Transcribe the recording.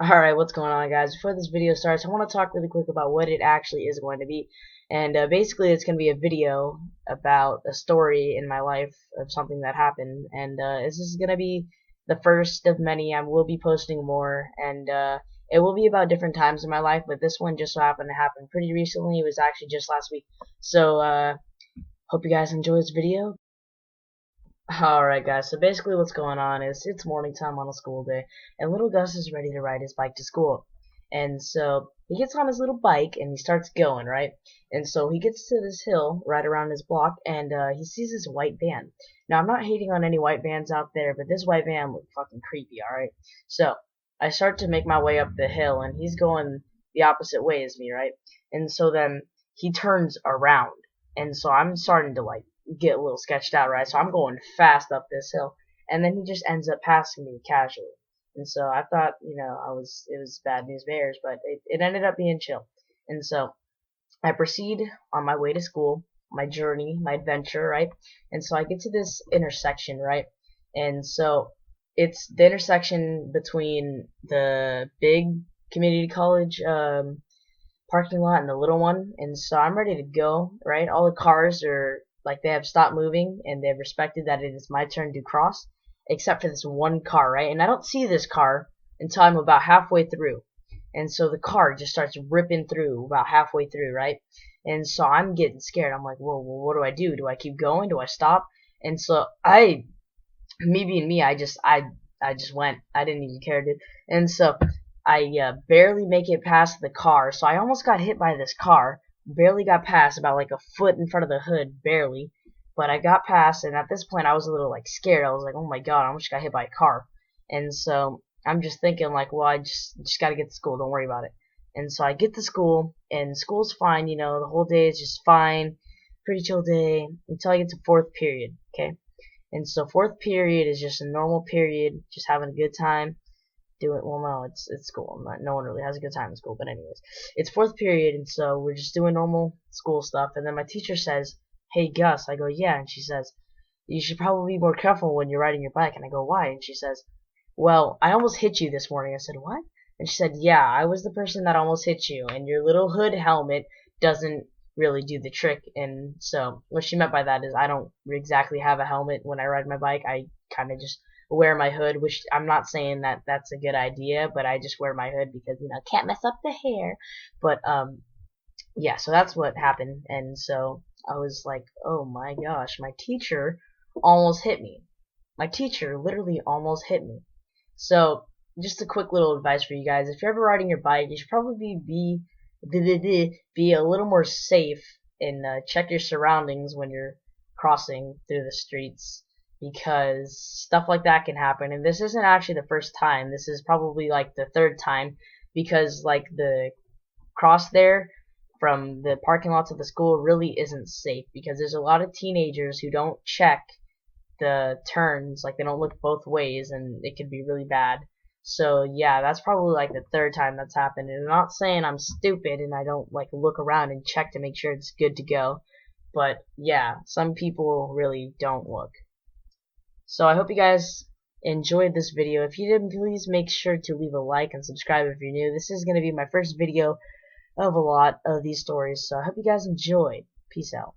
Alright, what's going on, guys? Before this video starts, I want to talk really quick about what it actually is going to be. And basically, it's going to be a video about a story in my life of something that happened. And this is going to be the first of many. I will be posting more, and it will be about different times in my life. But this one just so happened to happen pretty recently. It was actually just last week. So, hope you guys enjoy this video. Alright guys, so basically what's going on is it's morning time on a school day, and little Gus is ready to ride his bike to school. And so he gets on his little bike and he starts going, right? And so he gets to this hill right around his block, and he sees this white van. Now I'm not hating on any white vans out there, but this white van looked fucking creepy, alright? So I start to make my way up the hill, and he's going the opposite way as me, right? And so then he turns around, and so I'm starting to like get a little sketched out, right? So I'm going fast up this hill, and then he just ends up passing me casually. And so I thought, it was bad news bears, but it ended up being chill. And so I proceed on my way to school, my journey, my adventure, right? And so I get to this intersection, right? And so it's the intersection between the big community college parking lot and the little one. And so I'm ready to go, right? All the cars are like they have stopped moving and they've respected that it is my turn to cross, except for this one car, right? And I don't see this car until I'm about halfway through. And so the car just starts ripping through about halfway through, right? And so I'm getting scared. I'm like, whoa, well, what do I do? Do I keep going? Do I stop? And so me being me, I just went. I didn't even care, dude. And so I barely make it past the car. So I almost got hit by this car. Barely got past, about like a foot in front of the hood, barely. But I got past, and at this point I was a little like scared. I was like, oh my god, I almost got hit by a car. And so I'm just thinking like, well, I just gotta get to school. Don't worry about it. And so I get to school, and school's fine. The whole day is just fine, pretty chill day until I get to fourth period. Okay. And so fourth period is just a normal period, just having a good time. Well, no, it's school. No one really has a good time in school, but anyways, it's fourth period, and so we're just doing normal school stuff. And then my teacher says, "Hey Gus," I go, "Yeah," and she says, "You should probably be more careful when you're riding your bike." And I go, "Why?" And she says, "Well, I almost hit you this morning." I said, "What?" And she said, "Yeah, I was the person that almost hit you, and your little hood helmet doesn't really do the trick." And so what she meant by that is I don't exactly have a helmet when I ride my bike. I kind of just wear my hood, which I'm not saying that that's a good idea, but I just wear my hood because can't mess up the hair. But yeah, so that's what happened. And so I was like, oh my gosh, my teacher almost hit me. My teacher literally almost hit me. So just a quick little advice for you guys: if you're ever riding your bike, you should probably be a little more safe, and check your surroundings when you're crossing through the streets, because stuff like that can happen. And this isn't actually the first time. This is probably like the third time, because like the cross there from the parking lot to the school really isn't safe, because there's a lot of teenagers who don't check the turns, like they don't look both ways, and it can be really bad. So yeah, that's probably like the third time that's happened. And I'm not saying I'm stupid and I don't like look around and check to make sure it's good to go, but yeah, some people really don't look. So I hope you guys enjoyed this video. If you did, please make sure to leave a like and subscribe if you're new. This is going to be my first video of a lot of these stories, so I hope you guys enjoyed. Peace out.